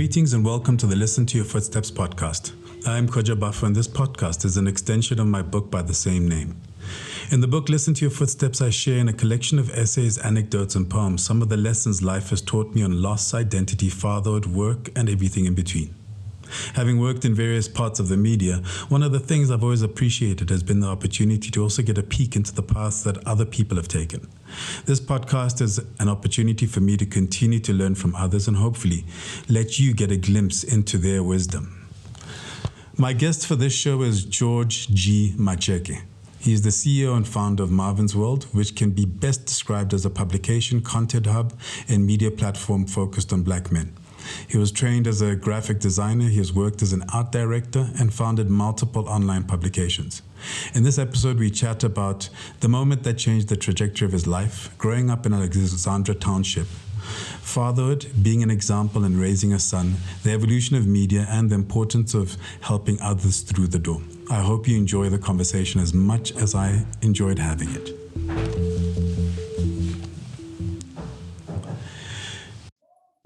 Greetings and welcome to the Listen to Your Footsteps podcast. I am Koja Buffer, and this podcast is an extension of my book by the same name. In the book Listen to Your Footsteps, I share in a collection of essays, anecdotes, and poems some of the lessons life has taught me on loss, identity, fatherhood, work, and everything in between. Having worked in various parts of the media, one of the things I've always appreciated has been the opportunity to also get a peek into the paths that other people have taken. This podcast is an opportunity for me to continue to learn from others and hopefully let you get a glimpse into their wisdom. My guest for this show is George G. Matsheke. He is the CEO and founder of Marvin's World, which can be best described as a publication, content hub, and media platform focused on Black men. He was trained as a graphic designer, he has worked as an art director, and founded multiple online publications. In this episode, we chat about the moment that changed the trajectory of his life, growing up in Alexandra Township, fatherhood, being an example and raising a son, the evolution of media, and the importance of helping others through the door. I hope you enjoy the conversation as much as I enjoyed having it.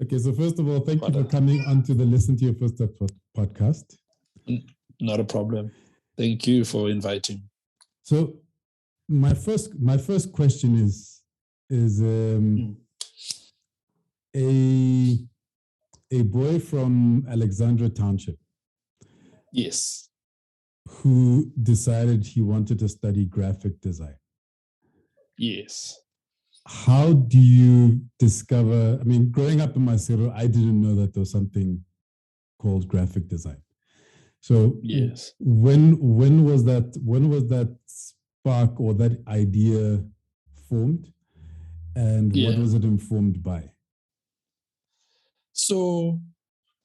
Okay, so first of all, thank you for coming onto the Listen to Your Footsteps podcast. Not a problem. Thank you for inviting. So, my first question is a boy from Alexandra Township. Yes. Who decided he wanted to study graphic design. Yes. How do you discover, I mean, growing up in Masiro, I didn't know that there was something called graphic design. So yes. When was that spark or that idea formed? And what was it informed by? So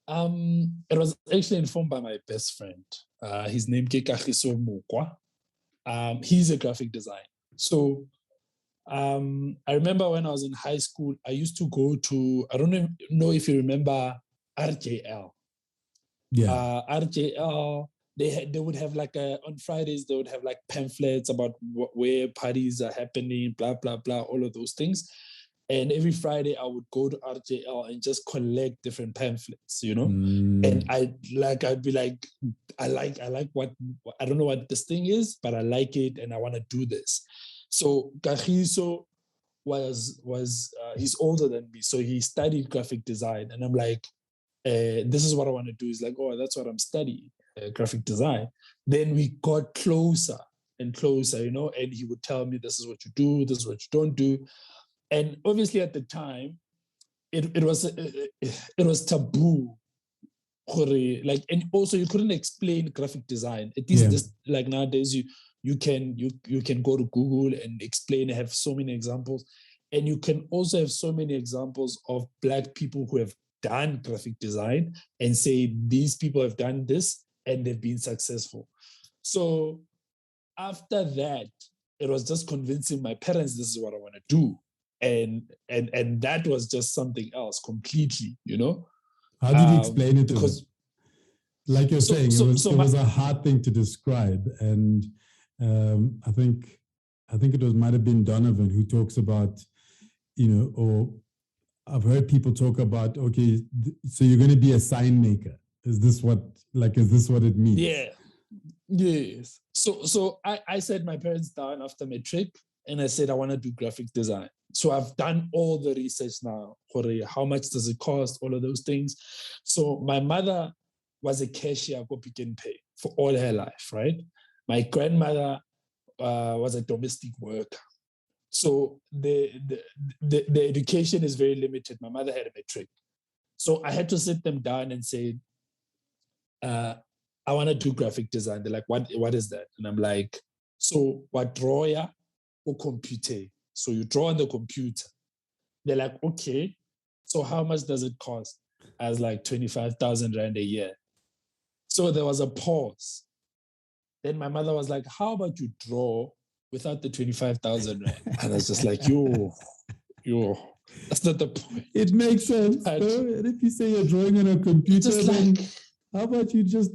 it was actually informed by my best friend. His name is Kekahiso Mukwa. He's a graphic designer. So I remember when I was in high school, I used to go to, I don't know if you remember RJL. Yeah. RJL, they would have on Fridays, they would have pamphlets about where parties are happening, blah, blah, blah, all of those things. And every Friday I would go to RJL and just collect different pamphlets, and I'd be like, I like what, I don't know what this thing is, but I like it and I want to do this. So Kagiso was he's older than me, so he studied graphic design, and I'm like, this is what I want to do. He's like, oh, that's what I'm studying, graphic design. Then we got closer and closer, and he would tell me, this is what you do, this is what you don't do. And obviously at the time, it was taboo. And also you couldn't explain graphic design. It is just like nowadays you can go to Google and explain, have so many examples. And you can also have so many examples of Black people who have done graphic design and say, these people have done this and they've been successful. So after that, it was just convincing my parents, this is what I want to do. And that was just something else completely, How did you explain it to them? Like you're saying, it was a hard thing to describe. And I think it might have been Donovan who talks about, or I've heard people talk about, okay, so you're going to be a sign maker. Is this what it means? Yeah. Yes. So I sat my parents down after matric and I said, I want to do graphic design. So I've done all the research now. How much does it cost? All of those things. So my mother was a cashier at Pick n Pay for all her life, right? My grandmother was a domestic worker. So the education is very limited. My mother had a matric. So I had to sit them down and say, I want to do graphic design. They're like, what is that? And I'm like, so what draw ya or computer? So you draw on the computer. They're like, okay, so how much does it cost? I was like 25,000 Rand a year. So there was a pause. Then my mother was like, how about you draw without the 25,000 Rand? And I was just like, yo, that's not the point. It makes sense. And if you say you're drawing on a computer, then how about you just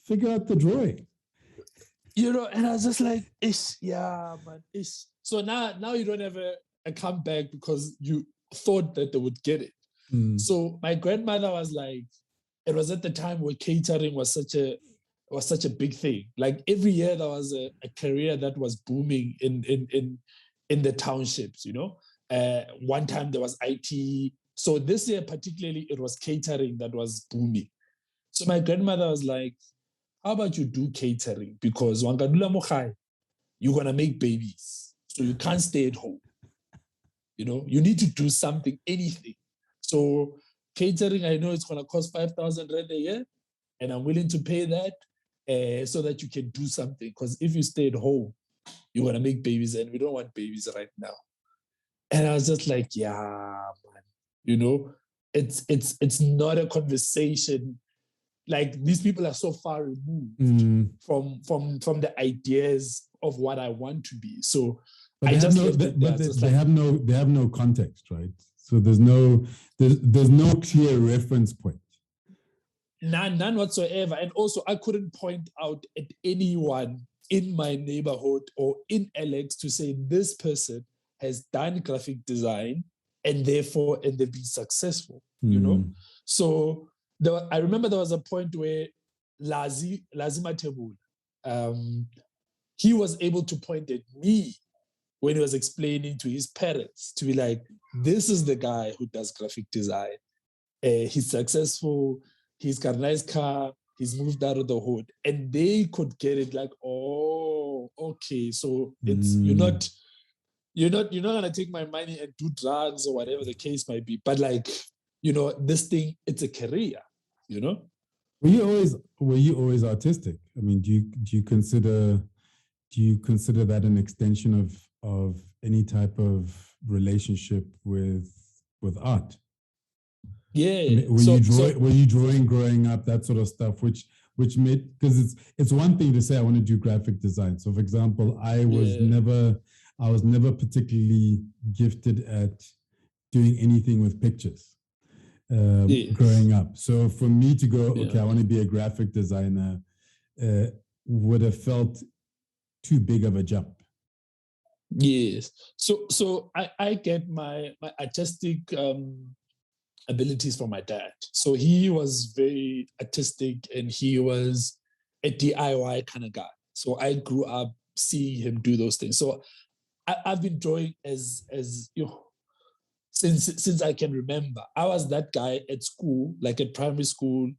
figure out the drawing? And I was just like, man. So now you don't have a comeback because you thought that they would get it. So my grandmother was like, it was at the time where catering was such a big thing. Like every year there was a career that was booming in the townships, you know. One time there was IT. So this year particularly it was catering that was booming. So my grandmother was like, how about you do catering? Because wangadula mochai, you're gonna make babies. So you can't stay at home. You know, you need to do something, anything. So catering, I know it's gonna cost 5,000 rand a year, and I'm willing to pay that so that you can do something. Because if you stay at home, you're gonna make babies, and we don't want babies right now. And I was just like, yeah, man, you know, it's not a conversation. Like these people are so far removed from the ideas of what I want to be. So but I they just have no, left it there. but they have no context, right? So there's no clear reference point. None whatsoever. And also I couldn't point out at anyone in my neighborhood or in Alex to say this person has done graphic design and they've been successful, you know? So I remember there was a point where Lazi Matebula, he was able to point at me when he was explaining to his parents to be like, this is the guy who does graphic design. He's successful. He's got a nice car. He's moved out of the hood. And they could get it like, oh, okay. So it's you're not gonna take my money and do drugs or whatever the case might be. But like, you know, this thing, it's a career, you know? Were you always artistic? I mean, do you consider that an extension of any type of relationship with art? Yeah. I mean, were you drawing growing up, that sort of stuff, which made, because it's one thing to say I want to do graphic design. So for example, I was never particularly gifted at doing anything with pictures growing up. So for me to go, okay, I want to be a graphic designer, would have too big of a jump. Yes. So I get my artistic abilities from my dad. So he was very artistic and he was a DIY kind of guy. So I grew up seeing him do those things. So I've been drawing as you know, since I can remember. I was that guy at school, like at primary school,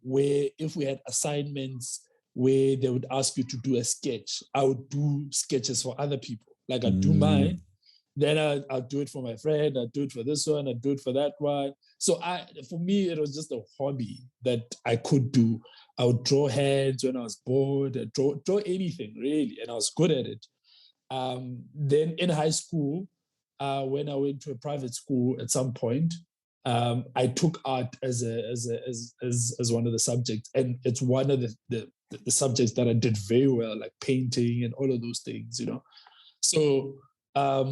where if we had assignments where they would ask you to do a sketch, I would do sketches for other people. Like I'd do mine, then I'll do it for my friend, I'll do it for this one, I'll do it for that one. So for me, it was just a hobby that I could do. I would draw hands when I was bored, I'd draw anything really, and I was good at it. Then in high school, when I went to a private school at some point, I took art as one of the subjects, and it's one of the subjects that I did very well, like painting and all of those things, you know. So I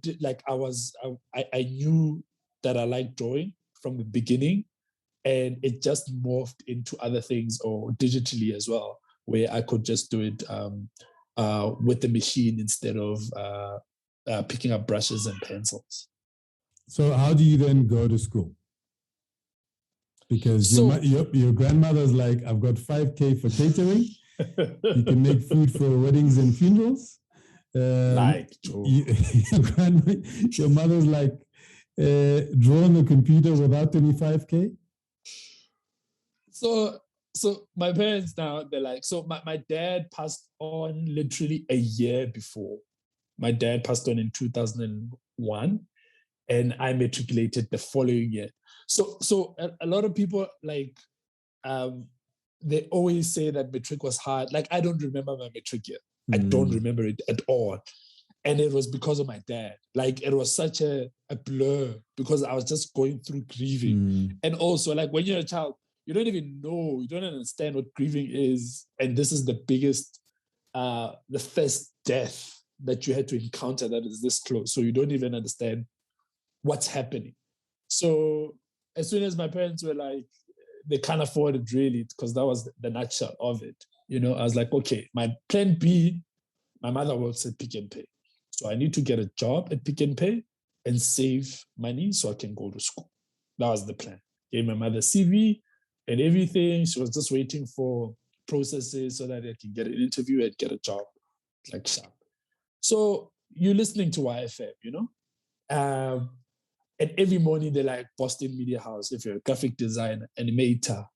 did, like I knew that I liked drawing from the beginning, and it just morphed into other things, or digitally as well, where I could just do it with the machine instead of picking up brushes and pencils. So how do you then go to school? Because your grandmother's like, I've got 5K for catering. You can make food for weddings and funerals. Your mother's like, draw on the computer without 25K. So my parents now, they're like, so my dad passed on literally a year before. My dad passed on in 2001, and I matriculated the following year. So a lot of people like, they always say that matric was hard. Like, I don't remember my matric year. I don't remember it at all. And it was because of my dad. Like, it was such a blur because I was just going through grieving. And also, like, when you're a child, you don't even know, you don't understand what grieving is. And this is the biggest, the first death that you had to encounter that is this close. So you don't even understand what's happening. So as soon as my parents were like, they can't afford it really, because that was the nutshell of it. You know, I was like, okay, my plan B, my mother works at Pick n Pay. So I need to get a job at Pick n Pay and save money so I can go to school. That was the plan. gave my mother CV and everything. She was just waiting for processes so that I can get an interview and get a job, like sharp. So you're listening to YFM, and every morning they're like Boston Media House. If you're a graphic designer, animator,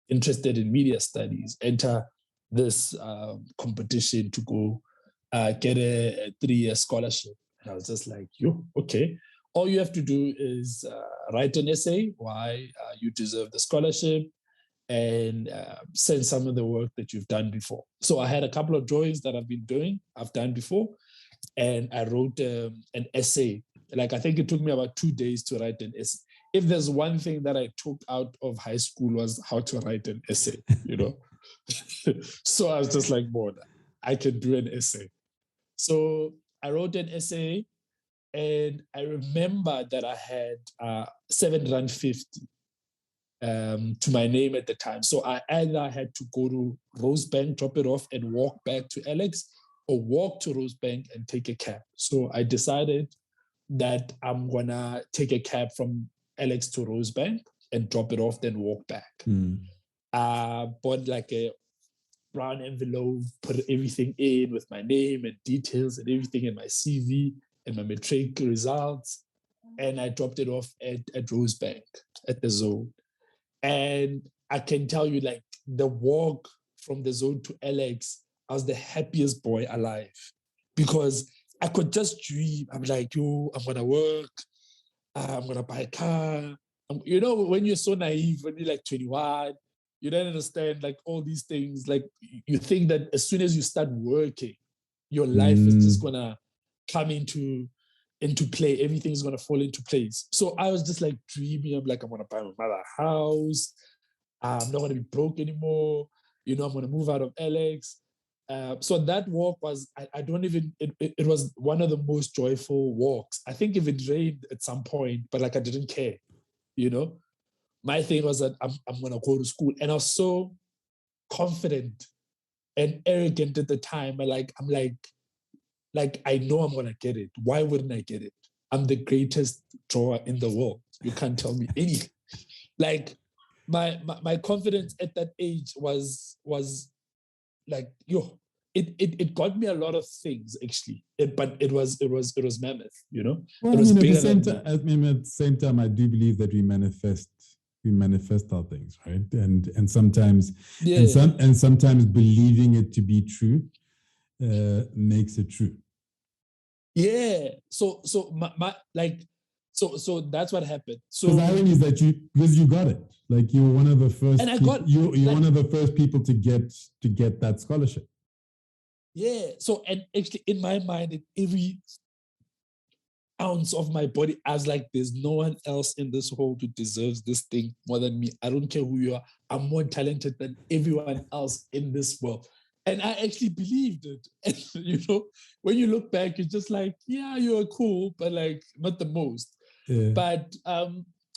interested in media studies, enter this competition to go get a 3-year scholarship. And I was just like, yo, okay. All you have to do is write an essay why you deserve the scholarship and send some of the work that you've done before. So I had a couple of drawings that I've done before, and I wrote an essay. Like, I think it took me about 2 days to write an essay. If there's one thing that I took out of high school was how to write an essay, So I was just like, bored. I can do an essay. So I wrote an essay, and I remember that I had R7.50 to my name at the time. So I either had to go to Rosebank, drop it off, and walk back to Alex, or walk to Rosebank and take a cab. So I decided that I'm gonna take a cab from Alex to Rosebank and drop it off, then walk back. Bought like a brown envelope, put everything in with my name and details and everything in my CV and my matric results. And I dropped it off at Rosebank at the zone. And I can tell you, like, the walk from the zone to Alex, I was the happiest boy alive, because I could just dream. I'm like, yo, I'm going to work. I'm going to buy a car. When you're so naive, when you're like 21, you don't understand like all these things. Like, you think that as soon as you start working, your life is just going to come into play. Everything's going to fall into place. So I was just like dreaming. I'm like, I'm going to buy my mother a house. I'm not going to be broke anymore. I'm going to move out of Alex. So that walk was, I don't even, it was one of the most joyful walks. I think if it rained at some point, but like I didn't care, My thing was that I'm going to go to school. And I was so confident and arrogant at the time. I'm like, I know I'm going to get it. Why wouldn't I get it? I'm the greatest drawer in the world. You can't tell me anything. Like, my confidence at that age was like, yo, it got me a lot of things, actually. But it was mammoth, Well, it was at bigger the same time, I do believe that we manifest our things, right? And sometimes, and sometimes believing it to be true makes it true. Yeah. So that's what happened. So the irony is that you got it. Like, you were one of the first. And you're one of the first people to get that scholarship. Yeah. So, and actually, in my mind, in every ounce of my body, I was like, there's no one else in this world who deserves this thing more than me. I don't care who you are. I'm more talented than everyone else in this world. And I actually believed it. And, when you look back, you're just like, yeah, you're cool, but like not the most. Yeah. But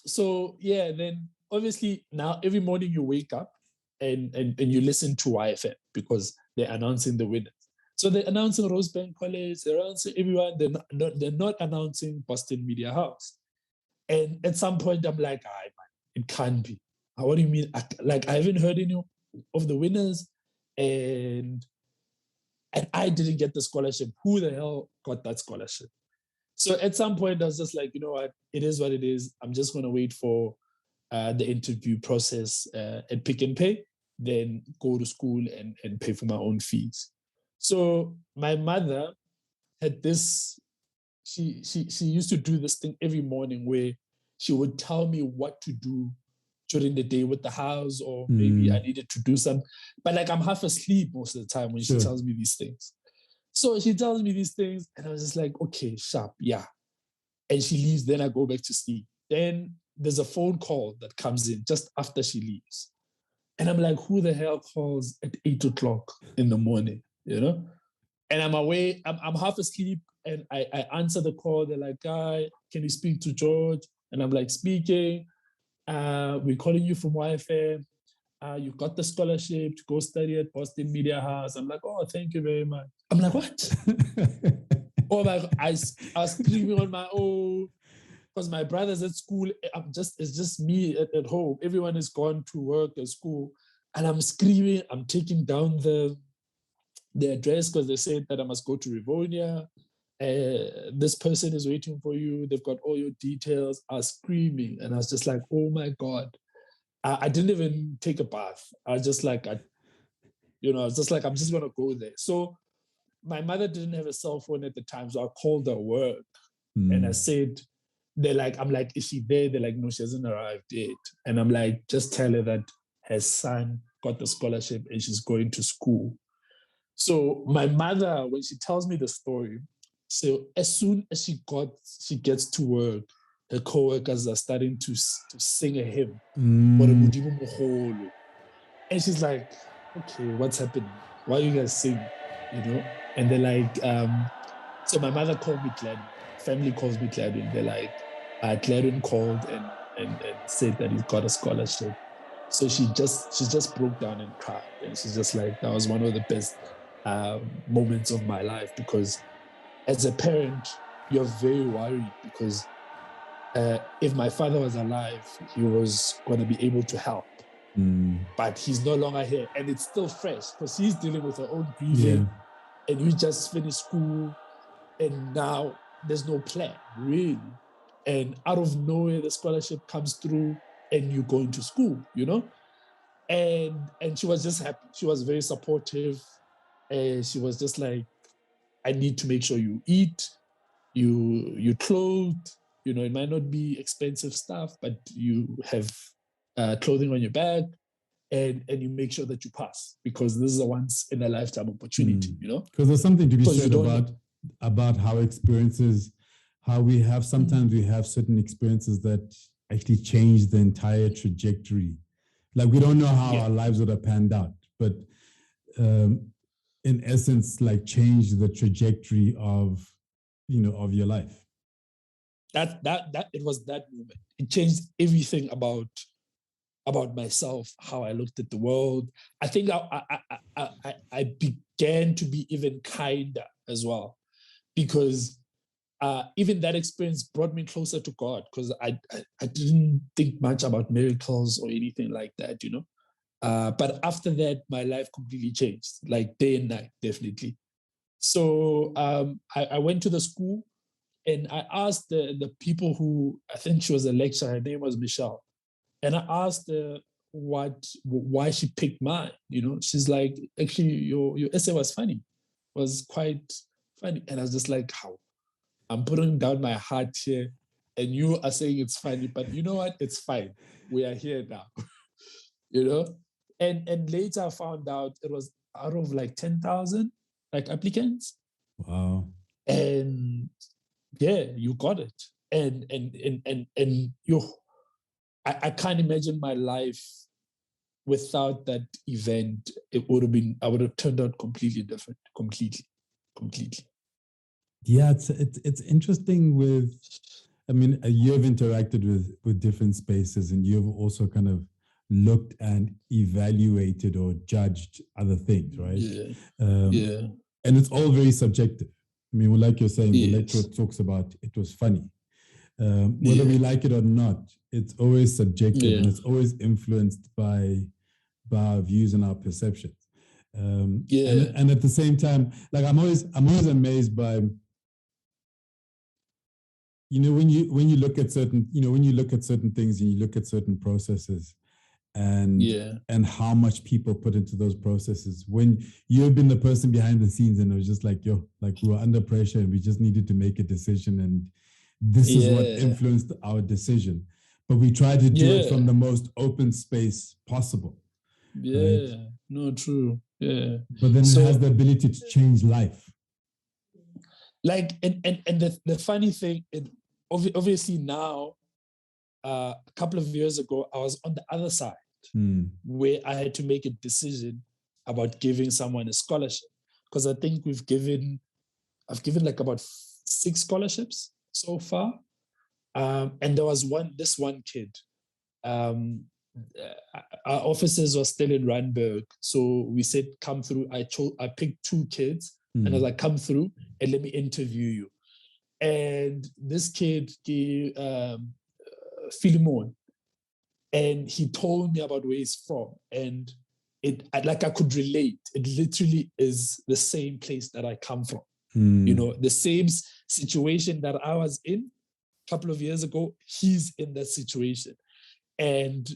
so yeah, then obviously now every morning you wake up and you listen to YFM because they're announcing the winners. So they're announcing Rosebank College, they're announcing everyone, they're not announcing Boston Media House. And at some point I'm like, man, it can't be. What do you mean? I haven't heard any of the winners, and I didn't get the scholarship. Who the hell got that scholarship? So at some point I was just like, you know what? It is what it is. I'm just going to wait for the interview process at Pick and Pay, then go to school and pay for my own fees. So my mother had this, she used to do this thing every morning where she would tell me what to do during the day with the house, or maybe I needed to do some, but like I'm half asleep most of the time when she tells me these things. So she tells me these things and I was just like, okay, sharp, yeah. And she leaves, then I go back to sleep. Then there's a phone call that comes in just after she leaves. And I'm like, who the hell calls at 8 o'clock in the morning, And I'm away, I'm half asleep, and I answer the call. They're like, guy, can you speak to George? And I'm like, speaking. We're calling you from YFM. You got the scholarship to go study at Boston Media House. I'm like, oh, thank you very much. I'm like, what? Oh my God, I was screaming on my own. because my brother's at school. It's just me at home. Everyone is gone to work at school, and I'm screaming. I'm taking down the address because they said that I must go to Rivonia. This person is waiting for you. They've got all your details. I was screaming, and I was just like, "Oh my god!" I didn't even take a bath. I was just like, I was just like, I'm just gonna go there. So my mother didn't have a cell phone at the time, so I called her work and I said, I'm like, is she there? They're like, no, she hasn't arrived yet. And I'm like, just tell her that her son got the scholarship and she's going to school. So my mother, when she tells me the story, so as soon as she gets to work, her co-workers are starting to sing a hymn. And she's like, okay, what's happening? Why are you guys sing? And they're like, so my mother called me Gladwin. Family calls me Gladwin. They're like, Gladwin called and said that he's got a scholarship. So she just broke down and cried. And she's just like, that was one of the best moments of my life, because as a parent, you're very worried because if my father was alive, he was going to be able to help. But he's no longer here. And it's still fresh because he's dealing with her own grieving. Yeah. And you just finished school. And now there's no plan, really. And out of nowhere, the scholarship comes through and you're going to school, And she was just happy. She was very supportive. And she was just like, I need to make sure you eat, you clothed. It might not be expensive stuff, but you have clothing on your back. And you make sure that you pass, because this is a once in a lifetime opportunity, Because there's something to be said about how we have, sometimes we have certain experiences that actually change the entire trajectory. Like, we don't know how our lives would have panned out, but in essence, like, change the trajectory of your life. That it was that moment. It changed everything about myself, how I looked at the world. I think I began to be even kinder as well, because even that experience brought me closer to God, because I didn't think much about miracles or anything like that, But after that, my life completely changed, like day and night, definitely. So I went to the school and I asked the people who, I think she was a lecturer, her name was Michelle. And I asked her why she picked mine. She's like, actually, your essay was funny, was quite funny. And I was just like, how? I'm putting down my heart here, and you are saying it's funny, but you know what? It's fine. We are here now. And later I found out it was out of like 10,000 like applicants. Wow. And yeah, you got it. And you. I can't imagine my life without that event. I would have turned out completely different, completely. Yeah, it's interesting you have interacted with different spaces, and you've also kind of looked and evaluated or judged other things, right? Yeah. And it's all very subjective. Like you're saying, the lecturer talks about it was funny. Whether we like it or not, it's always subjective, and it's always influenced by our views and our perceptions. And at the same time, like, I'm always amazed by, when you look at certain things, and you look at certain processes, and how much people put into those processes. When you've been the person behind the scenes, and it was just like, we were under pressure and we just needed to make a decision, and this is what influenced our decision. But we tried to do it from the most open space possible. Yeah, right? No, true. Yeah. But then it has the ability to change life. Like, and the funny thing, obviously now, a couple of years ago, I was on the other side, where I had to make a decision about giving someone a scholarship, because I think I've given like about 6 scholarships so far. And there was this one kid. Our offices were still in Randburg, so we said, come through. I picked 2 kids, and I was like, come through and let me interview you. And this kid gave Philemon, and he told me about where he's from, and I could relate. It literally is the same place that I come from. The same situation that I was in a couple of years ago. He's in that situation, and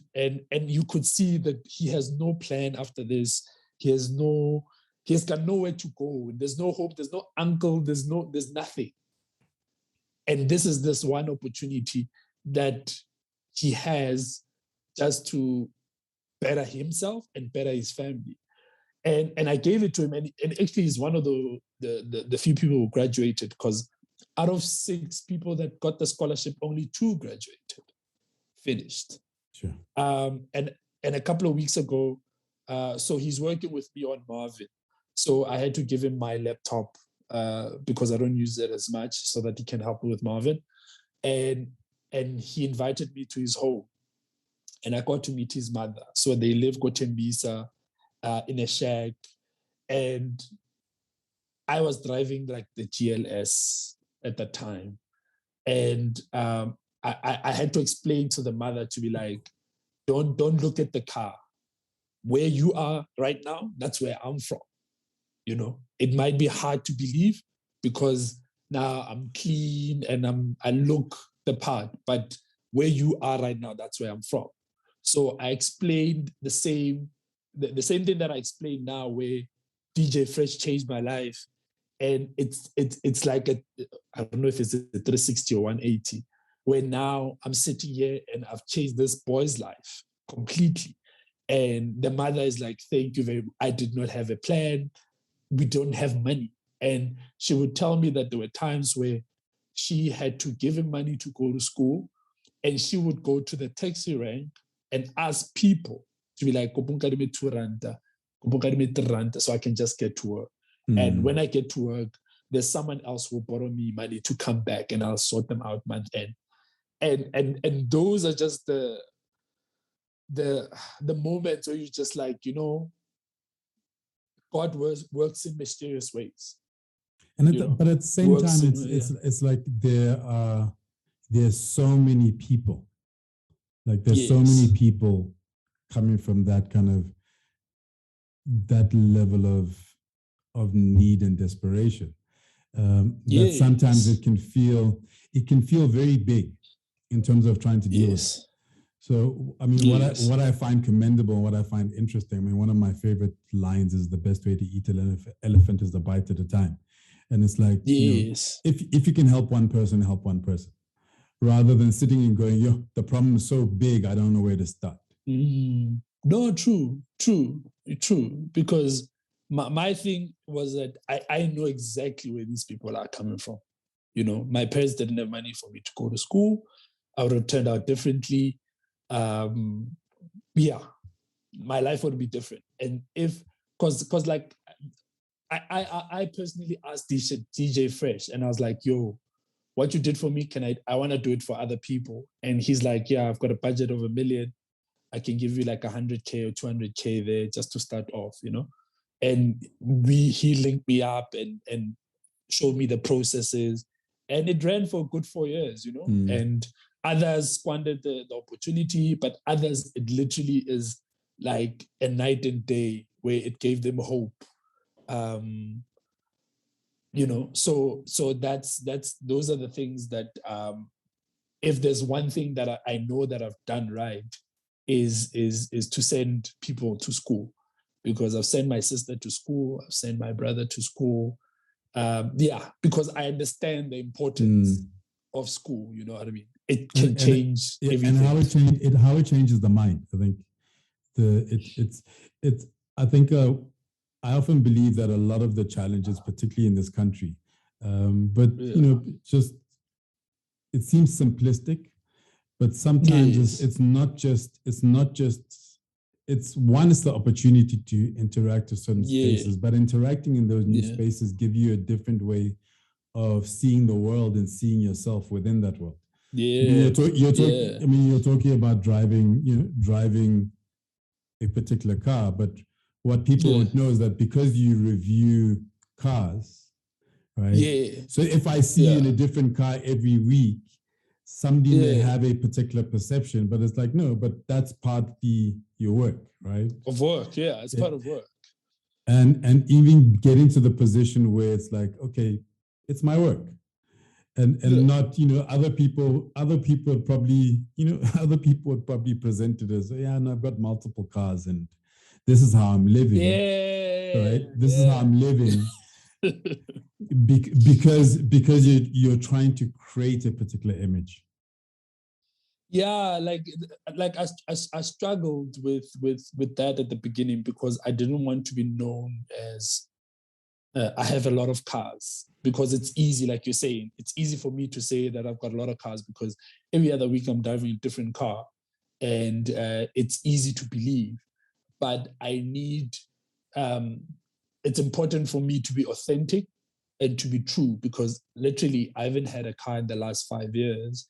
you could see that he has no plan after this. He has got nowhere to go. There's no hope. There's no uncle. There's nothing. And this is this one opportunity that he has just to better himself and better his family. And I gave it to him, and actually he's one of the few people who graduated, because out of 6 people that got the scholarship, only 2 graduated, finished. Sure. And a couple of weeks ago, so he's working with me on Marvin. So I had to give him my laptop because I don't use it as much, so that he can help me with Marvin. And he invited me to his home, and I got to meet his mother. So they live Gotembisa in a shack, and I was driving like the GLS at the time, and I had to explain to the mother to be like, don't look at the car. Where you are right now, that's where I'm from. It might be hard to believe because now I'm clean and I look the part, but where you are right now, that's where I'm from. So I explained the same thing that I explained now, where DJ Fresh changed my life. And it's like I don't know if it's a 360 or 180, where now I'm sitting here and I've changed this boy's life completely. And the mother is like, thank you very much. I did not have a plan. We don't have money. And she would tell me that there were times where she had to give him money to go to school, and she would go to the taxi rank and ask people to be like, 2 rand, 3 rand, so I can just get to work. And when I get to work, there's someone else who will borrow me money to come back, and I'll sort them out month end. And those are just the moments where you just like, God works in mysterious ways. But at the same time, it's like there's so many people. Like there's so many people coming from that level of need and desperation. That sometimes it can feel very big in terms of trying to deal with it. So, I mean, what I find commendable and what I find interesting, I mean, one of my favorite lines is the best way to eat an elephant is a bite at a time. And it's like, if you can help one person, rather than sitting and going, the problem is so big, I don't know where to start. No, true. Because my thing was that I know exactly where these people are coming from. My parents didn't have money for me to go to school. I would have turned out differently. My life would be different. And because like I personally asked DJ Fresh, and I was like, yo, what you did for me, I want to do it for other people. And he's like, yeah, I've got a budget of $1 million. I can give you like 100K or 200K there just to start off, And he linked me up and showed me the processes, and it ran for a good 4 years, And others squandered the opportunity, but others, it literally is like a night and day where it gave them hope. So that's those are the things that if there's one thing that I know that I've done right is to send people to school, because I've sent my sister to school, I've sent my brother to school. Because I understand the importance of school. You know what I mean? It can change everything. And how it changes the mind. I think I often believe that a lot of the challenges, particularly in this country, just it seems simplistic, but sometimes it's the opportunity to interact with certain spaces, but interacting in those new spaces give you a different way of seeing the world and seeing yourself within that world. You're talking about driving a particular car, but what people don't know is that because you review cars, right? Yeah. So if I see you in a different car every week, somebody may have a particular perception, but it's like, no, but that's partly your work, right? Of work, yeah, it's part of work. And even getting to the position where it's like, okay, it's my work. And not, other people would probably, other people would probably present it as, yeah, no, I've got multiple cars and this is how I'm living. Yeah. Right? This is how I'm living. because you're trying to create a particular image. Yeah, like I struggled with that at the beginning because I didn't want to be known as I have a lot of cars, because it's easy, like you're saying, it's easy for me to say that I've got a lot of cars because every other week I'm driving a different car, and it's easy to believe. But I need, it's important for me to be authentic and to be true, because literally I haven't had a car in the last 5 years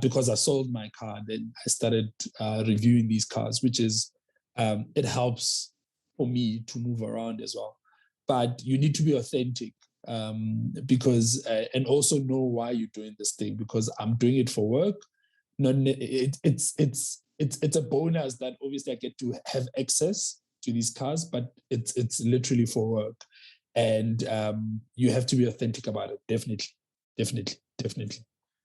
because I sold my car. Then I started reviewing these cars, which is, it helps for me to move around as well. But you need to be authentic, because, and also know why you're doing this thing, because I'm doing it for work. It's a bonus that obviously I get to have access to these cars, but it's literally for work. And you have to be authentic about it. Definitely.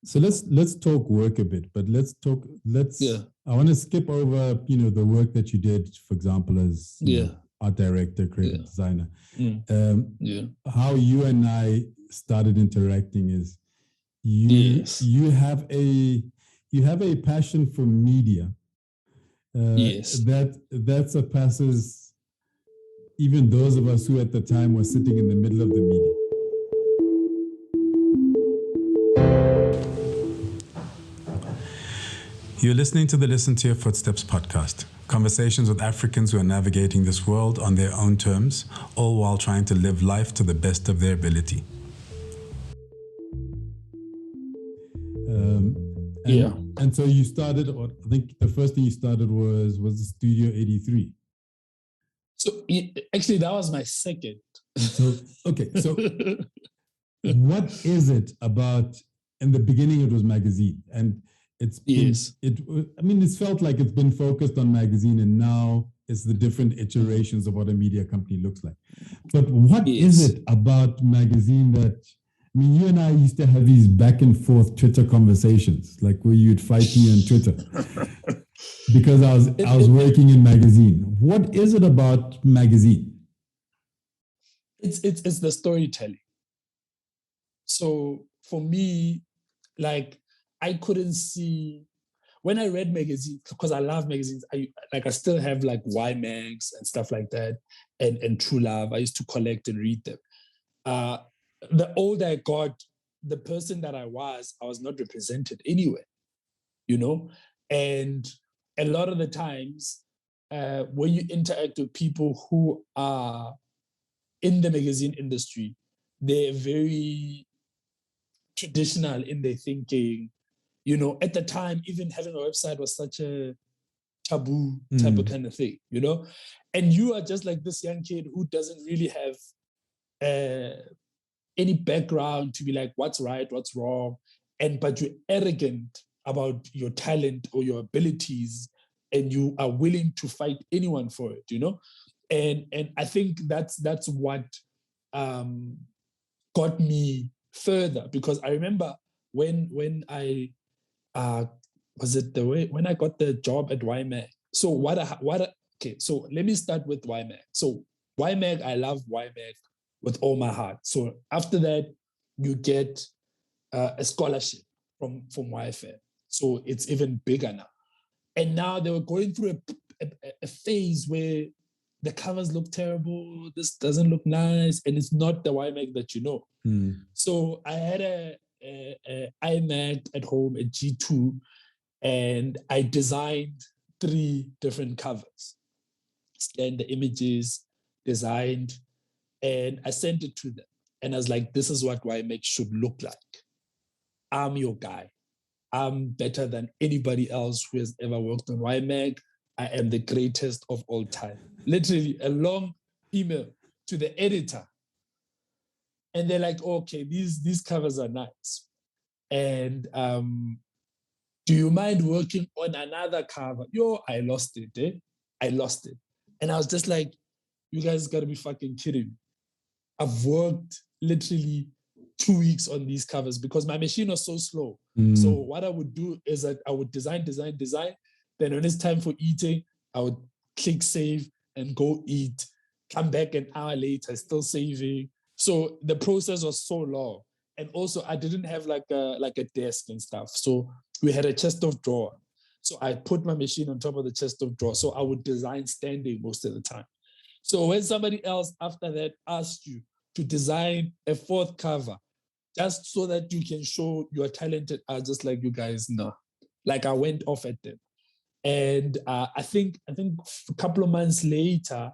So let's talk work a bit, but I want to skip over, the work that you did, for example, as art director, creative designer. How you and I started interacting is you have a passion for media that surpasses even those of us who at the time were sitting in the middle of the media. You're listening to the Listen to Your Footsteps podcast. Conversations with Africans who are navigating this world on their own terms, all while trying to live life to the best of their ability. And so you started, or I think the first thing you started was the Studio 83. So actually, that was my second. So what is it about? In the beginning, it was magazine, and it's felt like it's been focused on magazine, and now it's the different iterations of what a media company looks like. But what is it about magazine that, you and I used to have these back and forth Twitter conversations, like where you'd fight me on Twitter because I was working in magazine. What is it about magazine? It's the storytelling. So for me, like, I couldn't see when I read magazines, because I love magazines. I still have like Y Mags and stuff like that, and True Love. I used to collect and read them. The older I got, the person that I was not represented anywhere, and a lot of the times when you interact with people who are in the magazine industry, they're very traditional in their thinking. At the time, even having a website was such a taboo type of kind of thing, and you are just like this young kid who doesn't really have any background to be like, what's right, what's wrong, but you're arrogant about your talent or your abilities, and you are willing to fight anyone for it, and I think that's what got me further, because I remember when I when I got the job at YMAG. So so let me start with YMAG. So YMAG, I love YMAG with all my heart. So after that, you get a scholarship from YFM. So it's even bigger now. And now they were going through a phase where the covers look terrible, this doesn't look nice, and it's not the YMAG that you know. So I had a iMac at home, a G2, and I designed 3 different covers, scanned the images, designed, and I sent it to them. And I was like, this is what YMAC should look like. I'm your guy. I'm better than anybody else who has ever worked on YMAC. I am the greatest of all time. Literally a long email to the editor. And they're like, okay, these covers are nice. And do you mind working on another cover? Yo, I lost it, eh? I lost it. And I was just like, you guys gotta be fucking kidding me. I've worked literally 2 weeks on these covers because my machine was so slow. So what I would do is that I would design. Then when it's time for eating, I would click save and go eat. Come back an hour later, still saving. So the process was so long. And also I didn't have like a desk and stuff. So we had a chest of drawer. So I put my machine on top of the chest of drawer. So I would design standing most of the time. So when somebody else after that asked you to design a fourth cover, just so that you can show you're talented, I just like, you guys, no. Like I went off at them. And I think a couple of months later,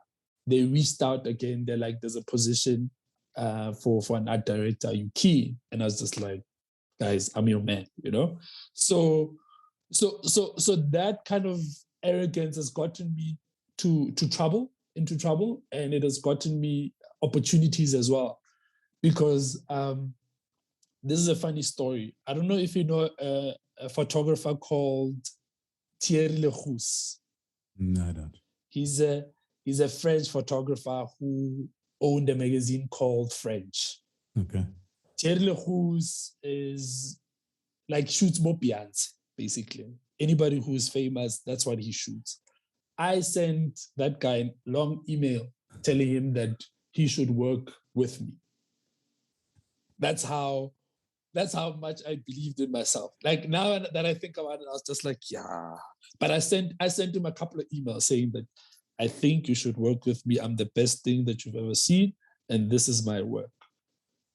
they reached out again. They're like, there's a position for an art director. Are you keen? And I was just like, guys, I'm your man, you know? So that kind of arrogance has gotten me into trouble, and it has gotten me opportunities as well. Because this is a funny story. I don't know if you know a photographer called Thierry Leroux. No, I don't. He's a French photographer who owned a magazine called French. Okay. Thierry Leroux is like shoots more Beyonce, basically. Anybody who's famous, that's what he shoots. I sent that guy a long email telling him that he should work with me. That's how much I believed in myself. Like now that I think about it, I was just like, yeah. But I sent him a couple of emails saying that I think you should work with me. I'm the best thing that you've ever seen, and this is my work.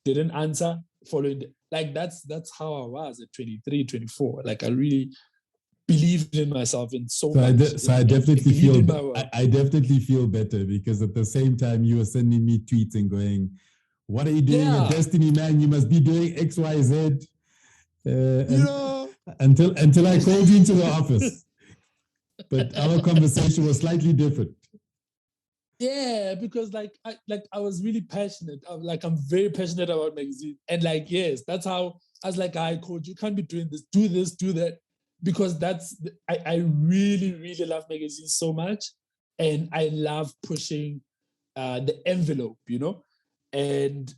Didn't answer. That's how I was at 23, 24. Like I really believed in myself in so much. I definitely feel better because at the same time you were sending me tweets and going, what are you doing at Destiny, man? You must be doing X, Y, Z. Until I called you into the office. But our conversation was slightly different. Yeah, because I was really passionate. I'm very passionate about magazine. And yes, that's how I was like, I called you can't be doing this, do that. Because I really, really love magazines so much. And I love pushing the envelope, you know? And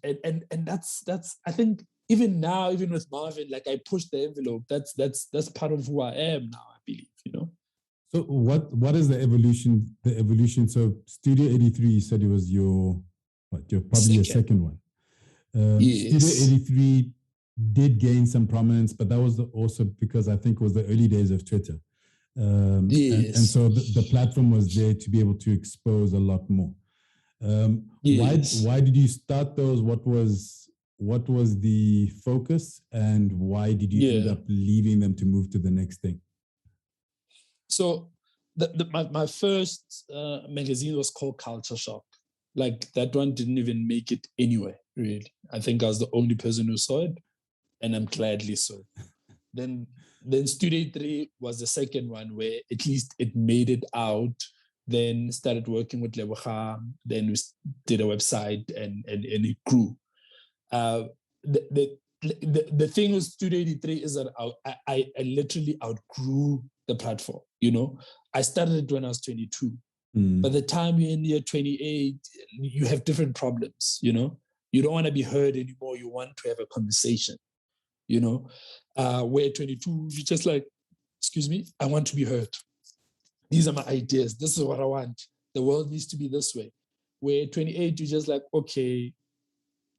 that's I think even now, even with Marvin, like I push the envelope. That's part of who I am now, I believe, you know. So what is the evolution? The evolution. So Studio 83, you said it was your second one. Yes. Studio 83 did gain some prominence, but that was also because I think it was the early days of Twitter. Yes. And so the platform was there to be able to expose a lot more. Yes. Why did you start those? What was the focus, and why did you end up leaving them to move to the next thing? So my first magazine was called Culture Shock. Like that one didn't even make it anywhere, really. I think I was the only person who saw it, and I'm gladly so. Then Studio 3 was the second one where at least it made it out. Then started working with Leboga. Then we did a website and it grew. The thing with Studio 83 is that I literally outgrew the platform. You know, I started it when I was 22. By the time you're in year 28, you have different problems. You know, you don't want to be heard anymore. You want to have a conversation. You know, where 22, you're just like, excuse me, I want to be heard. These are my ideas. This is what I want. The world needs to be this way. Where 28, you're just like, okay,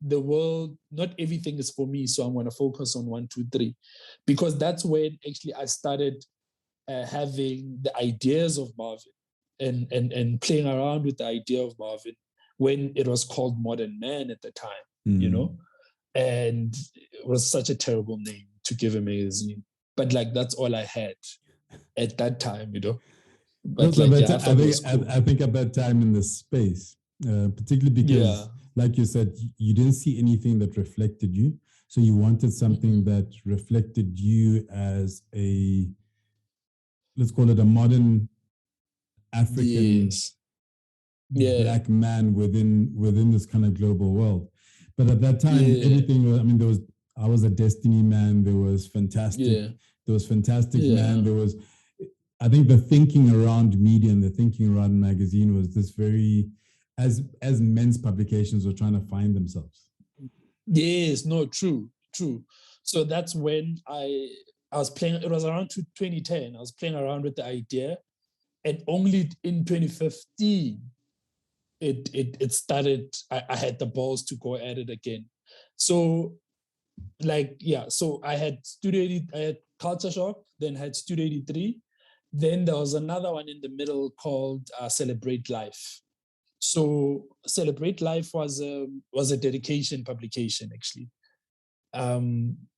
the world, not everything is for me, so I'm going to focus on 1, 2, 3. Because that's when actually I started having the ideas of Marvin and playing around with the idea of Marvin when it was called Modern Man at the time, you know? And it was such a terrible name to give a magazine. But that's all I had at that time, you know? But I think at that time in the space, particularly because, like you said, you didn't see anything that reflected you. So you wanted something that reflected you as let's call it a modern African black man within this kind of global world. But at that time, everything was, I mean, I was a Destiny man. There was Fantastic. Yeah. There was Fantastic Man. There was, I think the thinking around media and the thinking around magazine was this very, as men's publications were trying to find themselves. Yes, no, true. So that's when I was playing, it was around 2010. I was playing around with the idea, and only in 2015, it started, I had the balls to go at it again. So so I had Culture Shock, then had Studio 83. Then there was another one in the middle called Celebrate Life. So Celebrate Life was a dedication publication, actually,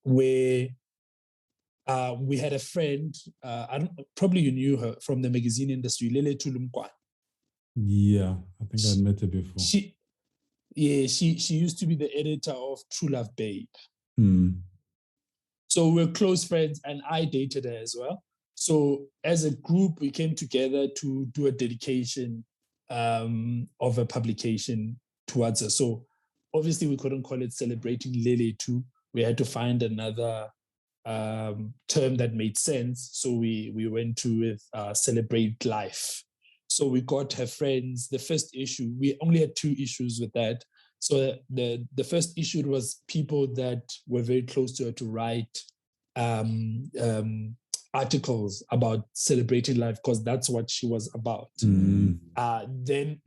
where we had a friend, probably you knew her from the magazine industry, Lele Tulumkwan. Yeah, I think I met her before. She used to be the editor of True Love Babe. So we're close friends, and I dated her as well. So as a group, we came together to do a dedication of a publication towards her. So obviously we couldn't call it Celebrating Lele too. We had to find another term that made sense. So we went to Celebrate Life. So we got her friends. The first issue, we only had 2 issues with that. So the first issue was people that were very close to her to write articles about celebrating life, because that's what she was about. Then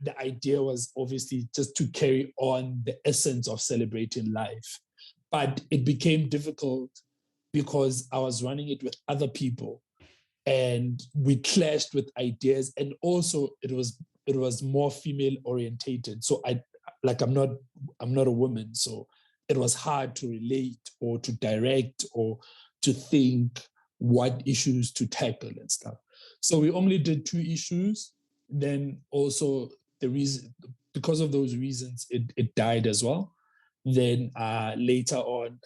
the idea was obviously just to carry on the essence of celebrating life. But it became difficult because I was running it with other people, and we clashed with ideas, and also it was more female orientated. So I'm not a woman, so it was hard to relate or to direct or to think what issues to tackle and stuff. So we only did 2 issues. Then also because of those reasons, it died as well. Then later on,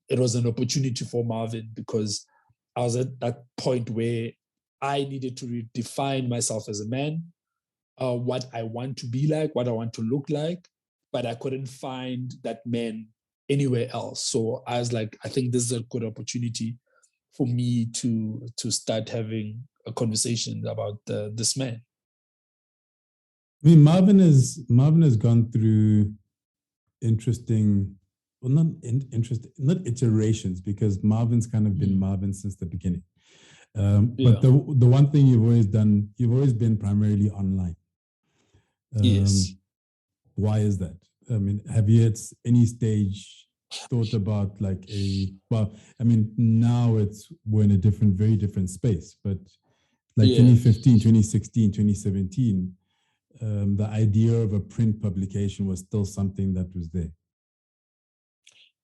it was an opportunity for Marvin, because I was at that point where I needed to redefine myself as a man, what I want to be like, what I want to look like, but I couldn't find that man anywhere else. So I was like, I think this is a good opportunity for me to start having a conversation about this man. I mean, Marvin has gone through interesting, well, not iterations, because Marvin's kind of been Marvin since the beginning. But the one thing you've always done, you've always been primarily online. Yes. Why is that? I mean, have you at any stage thought about now we're in a very different space, but 2015, 2016, 2017, the idea of a print publication was still something that was there.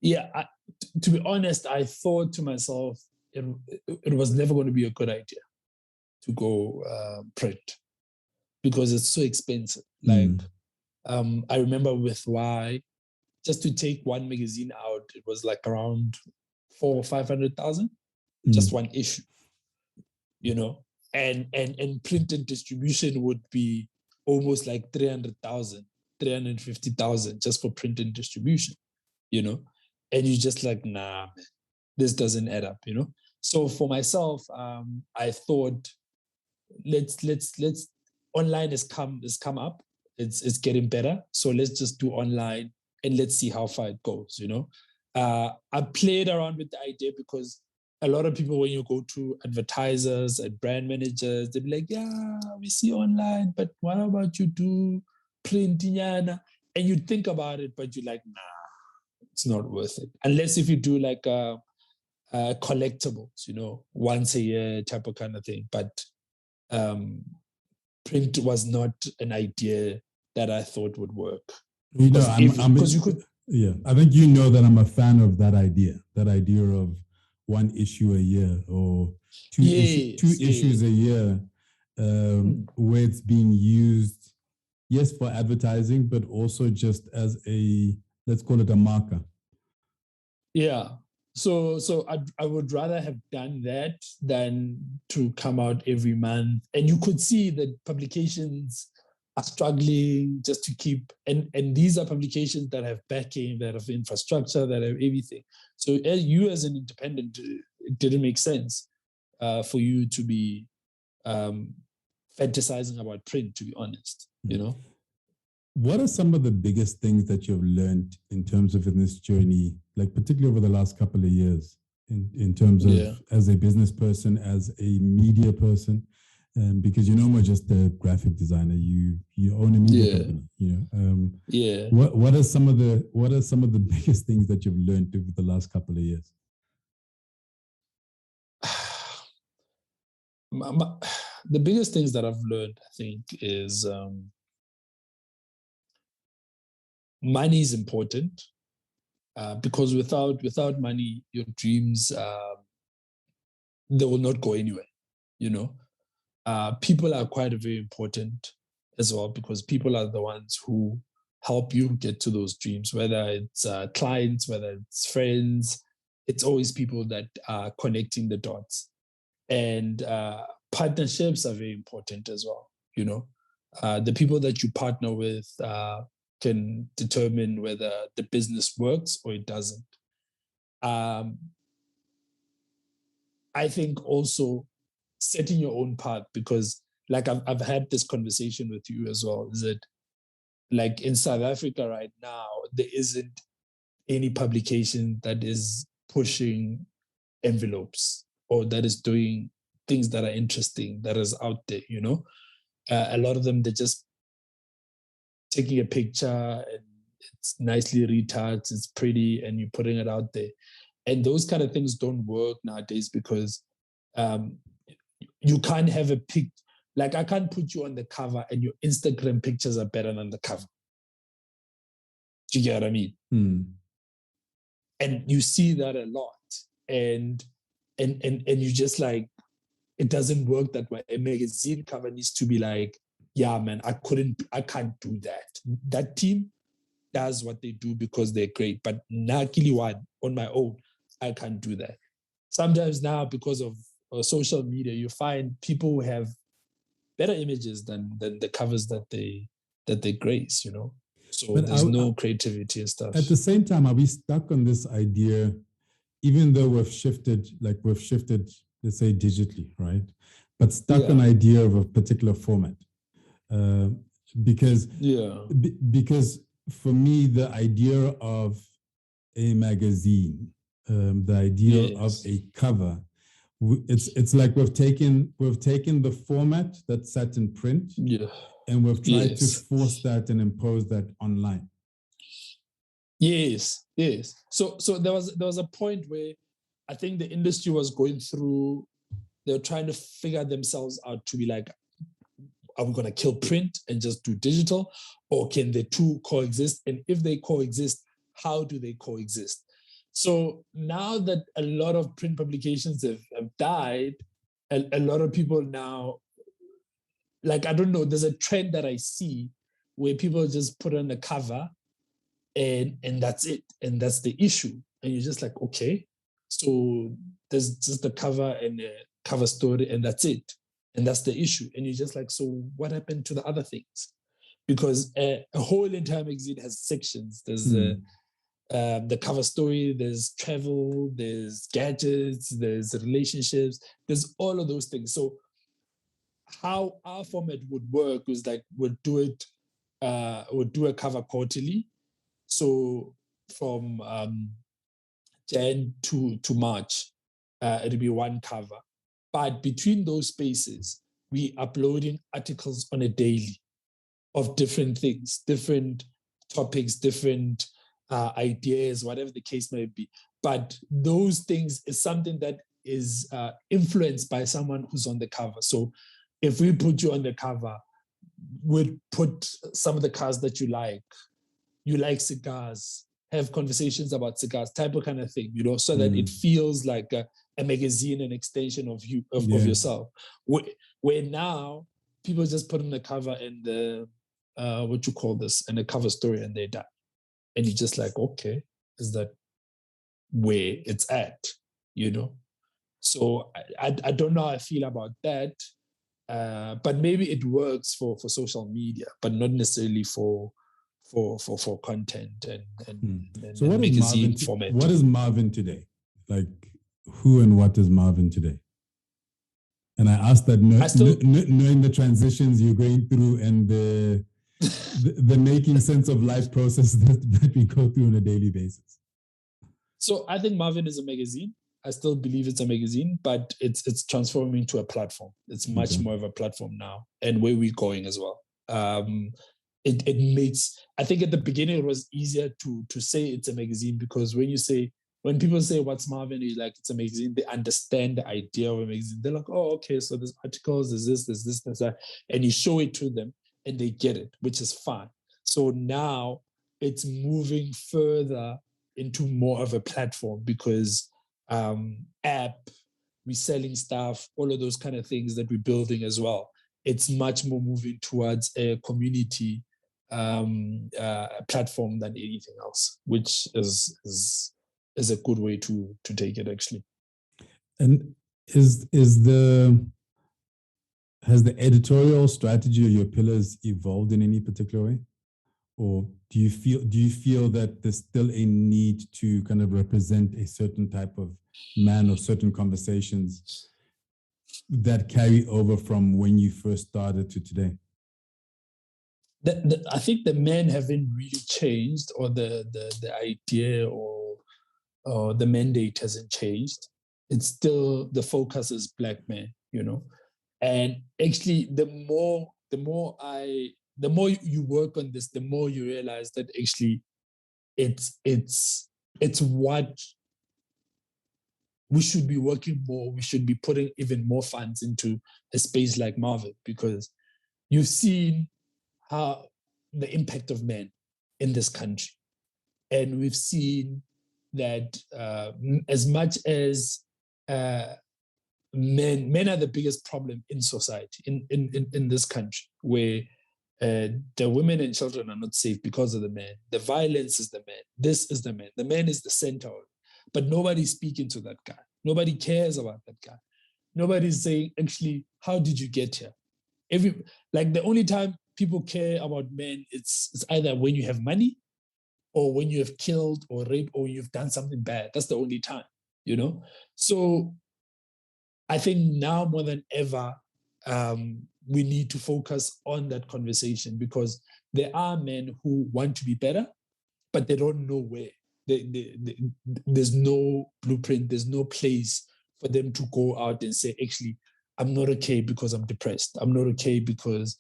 Yeah, to be honest, I thought to myself, it was never going to be a good idea to go print, because it's so expensive. I remember with Y, just to take one magazine out, it was like around 400,000 or 500,000, just one issue, and print and distribution would be almost like 300,000, 350,000 just for print and distribution, and you're just like, nah, man, this doesn't add up, So for myself, I thought, let's online has come up. It's getting better. So let's just do online and let's see how far it goes, I played around with the idea, because a lot of people, when you go to advertisers and brand managers, they'll be like, yeah, we see online, but what about you do print? And you think about it, but you're like, nah, it's not worth it. Unless if you do like collectibles, once a year type of kind of thing. But print was not an idea that I thought would work. Because you could. Yeah, I think that I'm a fan of that idea of one issue a year or two issues a year, where it's being used, yes, for advertising, but also just as let's call it a marker. Yeah. So I would rather have done that than to come out every month. And you could see that publications are struggling just to keep, and these are publications that have backing, that have infrastructure, that have everything. So as an independent, it didn't make sense for you to be fantasizing about print, to be honest, you know? What are some of the biggest things that you've learned in terms of in this journey, like particularly over the last couple of years, in terms of as a business person, as a media person? Because you're no more just a graphic designer, you own a media company. You know, What are some of the biggest things that you've learned over the last couple of years? The biggest things that I've learned, I think, is money is important, because without money, your dreams they will not go anywhere. You know, people are quite very important as well, because people are the ones who help you get to those dreams. Whether it's clients, whether it's friends, it's always people that are connecting the dots. And partnerships are very important as well. You know, the people that you partner with can determine whether the business works or it doesn't. I think also setting your own path, because like I've had this conversation with you as well, is that like in South Africa right now, there isn't any publication that is pushing envelopes or that is doing things that are interesting, that is out there, you know? A lot of them, they're just taking a picture and it's nicely retouched, it's pretty, and you're putting it out there. And those kind of things don't work nowadays, because you can't have a pic. Like I can't put you on the cover and your Instagram pictures are better than the cover. Do you get what I mean? And you see that a lot. And you just like, it doesn't work that way. A magazine cover needs to be like, yeah, man, I can't do that. That team does what they do because they're great. But Nakili one on my own, I can't do that. Sometimes now, because of social media, you find people who have better images than the covers that they grace, you know? So but there's no creativity and stuff. At the same time, are we stuck on this idea, even though we've shifted, let's say digitally, right? But stuck on idea of a particular format. Because for me, the idea of a magazine, the idea of a cover, it's like we've taken the format that sat in print, and we've tried to force that and impose that online. Yes. So there was a point where I think the industry was going through, they're trying to figure themselves out to be like, are we going to kill print and just do digital, or can the two coexist? And if they coexist, how do they coexist? So now that a lot of print publications have died, a lot of people now, like, I don't know, there's a trend that I see where people just put on the cover and that's it. And that's the issue. And you're just like, okay, so there's just the cover and the cover story and that's it. And that's the issue. And you're just like, so what happened to the other things? Because a whole entire magazine has sections. There's the cover story, there's travel, there's gadgets, there's relationships, there's all of those things. So how our format would work was like, we'll do a cover quarterly. So from Jan to March, it'll be one cover. But between those spaces, we uploading articles on a daily of different things, different topics, different ideas, whatever the case may be. But those things is something that is influenced by someone who's on the cover. So if we put you on the cover, we'd put some of the cars that you like cigars, have conversations about cigars, type of kind of thing, you know, so that it feels like a magazine, an extension of you, of yourself. Where now people just put on the cover and the what you call this, and the cover story, and they're done. And you're just like, okay, is that where it's at, you know? So I don't know how I feel about that. But maybe it works for social media, but not necessarily for content and So what is magazine format. What is Marvin today? Like, who and what is Marvin today? And I asked that knowing the transitions you're going through and the making sense of life process that we go through on a daily basis. So I think Marvin is a magazine. I still believe it's a magazine, but it's transforming to a platform. It's much more of a platform now, and where we're going as well. It makes, I think at the beginning it was easier to say it's a magazine, because when people say what's Marvin, you're like, it's a magazine, they understand the idea of a magazine. They're like, oh, okay, so there's articles, there's this, there's that. And you show it to them and they get it, which is fine. So now it's moving further into more of a platform, because app, we're selling stuff, all of those kind of things that we're building as well. It's much more moving towards a community platform than anything else, which is a good way to take it, actually. And has the editorial strategy or your pillars evolved in any particular way? Or do you feel that there's still a need to kind of represent a certain type of man or certain conversations that carry over from when you first started to today? I think the men haven't really changed, or the idea or the mandate hasn't changed. It's still, the focus is black men, and actually the more you work on this, the more you realize that actually it's what we should be working more. We should be putting even more funds into a space like Marvel, because you've seen how the impact of men in this country. And we've seen that as much as men are the biggest problem in society, in this country, where the women and children are not safe because of the man. The violence is the man. This is the man. The man is the center of it. But nobody's speaking to that guy. Nobody cares about that guy. Nobody's saying, actually, how did you get here? The only time people care about men, it's either when you have money, or when you have killed or raped, or you've done something bad. That's the only time, So I think now more than ever, we need to focus on that conversation, because there are men who want to be better, but they don't know where. There's no blueprint, there's no place for them to go out and say, actually, I'm not okay because I'm depressed. I'm not okay because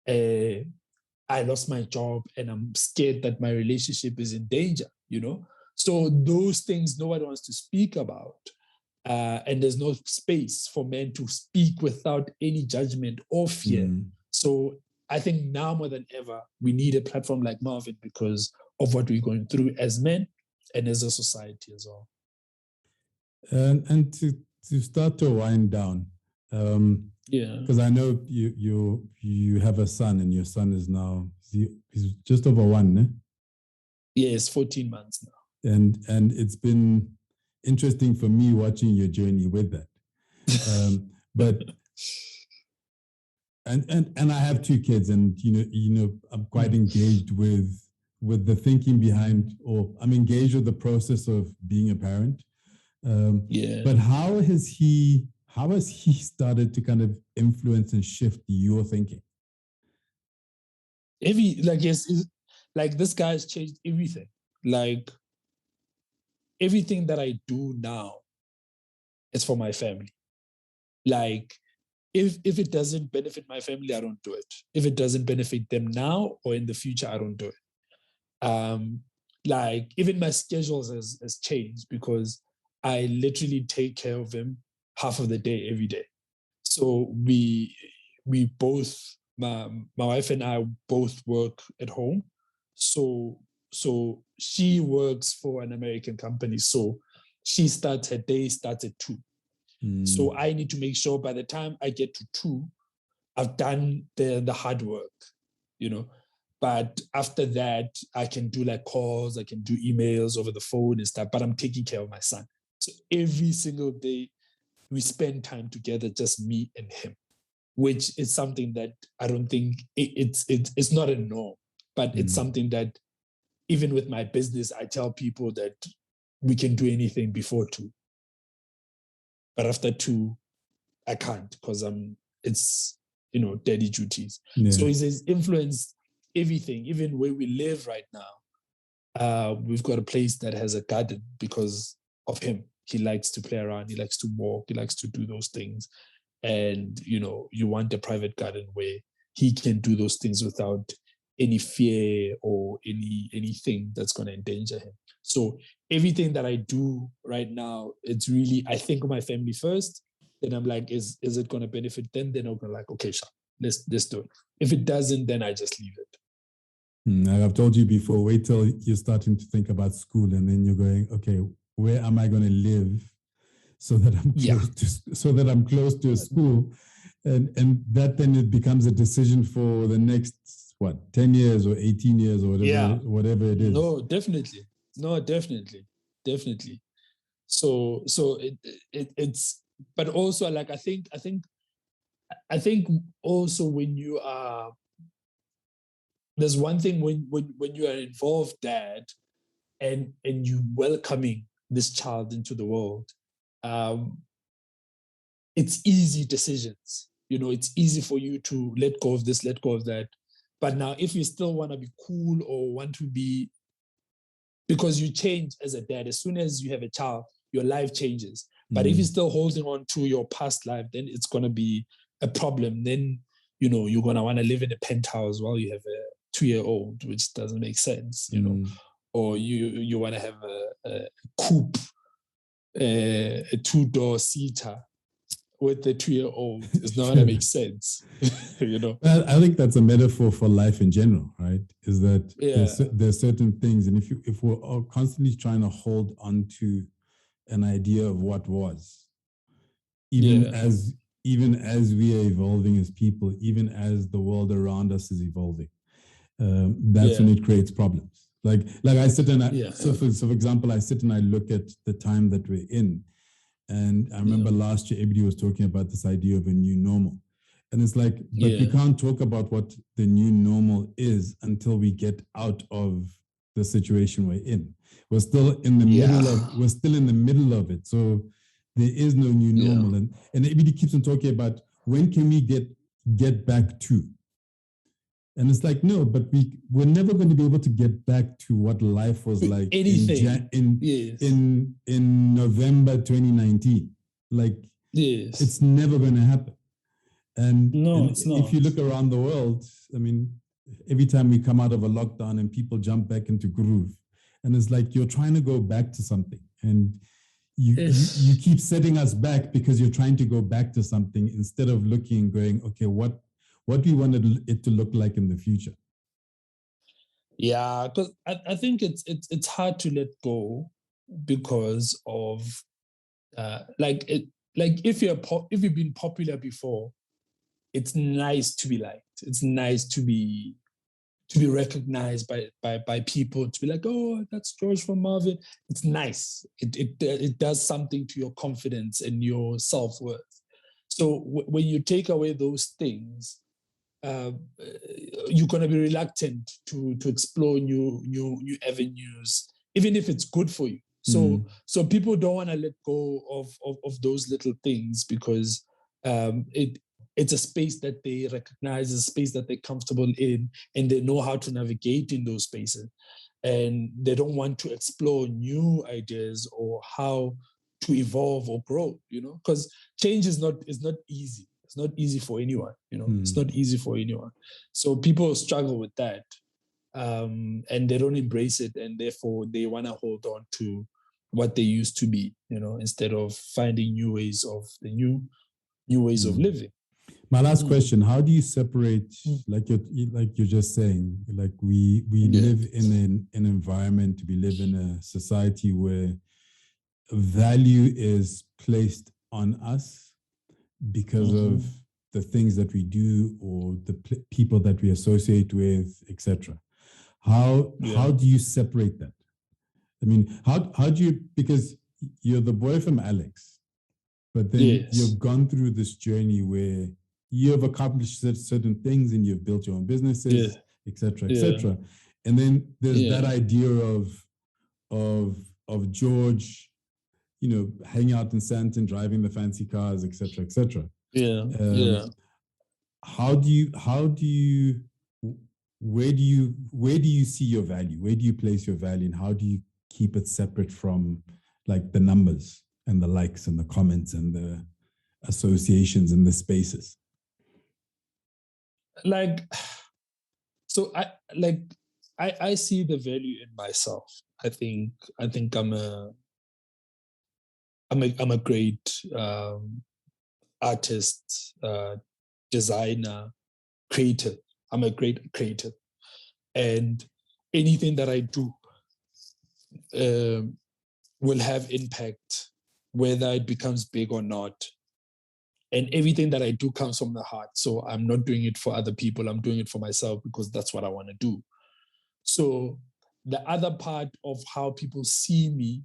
I lost my job and I'm scared that my relationship is in danger, So those things nobody wants to speak about. And there's no space for men to speak without any judgment or fear. So I think now more than ever, we need a platform like Marvin, because of what we're going through as men and as a society as well. And to start to wind down, because I know you have a son, and your son is now he's just over 1, né? Yes, 14 months now. And it's been interesting for me watching your journey with that. But and I have 2 kids, and I'm quite engaged with the thinking behind, or I'm engaged with the process of being a parent. But how has he started to kind of influence and shift your thinking? This guy has changed everything. Like, everything that I do now is for my family. Like, if it doesn't benefit my family, I don't do it. If it doesn't benefit them now or in the future, I don't do it. Even my schedules has changed, because I literally take care of him half of the day every day. So we both, my wife and I both work at home. So she works for an American company. So her day starts at 2. So I need to make sure by the time I get to 2, I've done the hard work, But after that, I can do calls, I can do emails over the phone and stuff, but I'm taking care of my son. So every single day, we spend time together, just me and him, which is something that I don't think it's not a norm, but it's something that even with my business, I tell people that we can do anything before 2. But after 2, I can't because it's, daddy duties. Yeah. So it's influenced everything, even where we live right now. We've got a place that has a garden because of him. He likes to play around. He likes to walk. He likes to do those things. And, you want a private garden where he can do those things without any fear or anything that's going to endanger him. So everything that I do right now, it's really, I think of my family first. Then I'm like, is it going to benefit them? Then I'm going to like, okay, sure, let's do it. If it doesn't, then I just leave it. I've told you before, wait till you're starting to think about school and then you're going, okay, where am I going to live so that I'm close to a school? And that then it becomes a decision for the next, 10 years or 18 years or whatever it is. No, definitely. So it's, but also like, I think also when you are, there's one thing when you are involved, dad, and you welcoming this child into the world, it's easy decisions. It's easy for you to let go of this, let go of that. But now if you still want to be cool or want to be, because you change as a dad, as soon as you have a child, your life changes. But if you're still holding on to your past life, then it's going to be a problem. Then, you're going to want to live in a penthouse while you have a 2-year-old, which doesn't make sense, or you want to have a coupe, a 2-door seater with the 2-year-old. It's not going to make sense, Well, I think that's a metaphor for life in general, right? Is that there's certain things, and if we're all constantly trying to hold on to an idea of what was, even as we are evolving as people, even as the world around us is evolving, that's when it creates problems. Like I sit and so for example, I sit and I look at the time that we're in. And I remember last year, everybody was talking about this idea of a new normal. And it's like, but we can't talk about what the new normal is until we get out of the situation we're in. We're still in the middle of it. So there is no new normal. And everybody keeps on talking about when can we get back to? And it's like, no, but we're never going to be able to get back to what life was like in November 2019. Like, it's never going to happen. And if you look around the world, I mean, every time we come out of a lockdown and people jump back into groove, and it's like you're trying to go back to something, and you keep setting us back because you're trying to go back to something instead of looking and going, okay, what do you want it to look like in the future? Yeah, because I think it's hard to let go because of if you've been popular before, it's nice to be liked. It's nice to be recognized by people, to be like, oh, that's George from Marvin. It's nice. It does something to your confidence and your self-worth. So when you take away those things, you're going to be reluctant to explore new avenues, even if it's good for you. So people don't want to let go of those little things because it's a space that they recognize, a space that they're comfortable in, and they know how to navigate in those spaces. And they don't want to explore new ideas or how to evolve or grow, because change is not easy. It's not easy for anyone, It's not easy for anyone. So people struggle with that, and they don't embrace it, and therefore they want to hold on to what they used to be, instead of finding new ways of living. My last question: how do you separate, like you're just saying, like we live in an environment, we live in a society where value is placed on us because of the things that we do or the people that we associate with, etc. How do you separate that? I mean, how do you, because you're the boy from Alex, but then you've gone through this journey where you have accomplished certain things and you've built your own businesses, etc., etc. And then there's that idea of George, hanging out in Santon, driving the fancy cars, etc., etc. How do you where do you see your value? Where do you place your value, and how do you keep it separate from like the numbers and the likes and the comments and the associations and the spaces? I see the value in myself. I think I'm a great artist, designer, creative. I'm a great creative, and anything that I do will have impact, whether it becomes big or not. And everything that I do comes from the heart. So I'm not doing it for other people. I'm doing it for myself because that's what I want to do. So the other part of how people see me,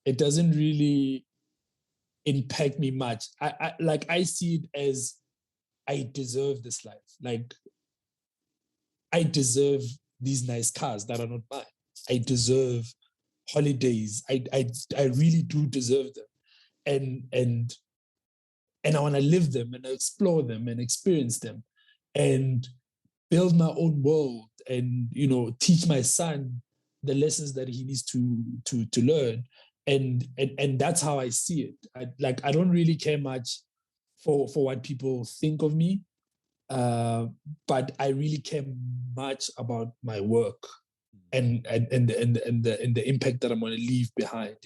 it doesn't really impact me much. I see it as I deserve this life. Like, I deserve these nice cars that are not mine. I deserve holidays. I really do deserve them. And I want to live them and explore them and experience them and build my own world and, teach my son the lessons that he needs to learn. And that's how I see it. I don't really care much for what people think of me. But I really care much about my work and the impact that I'm going to leave behind,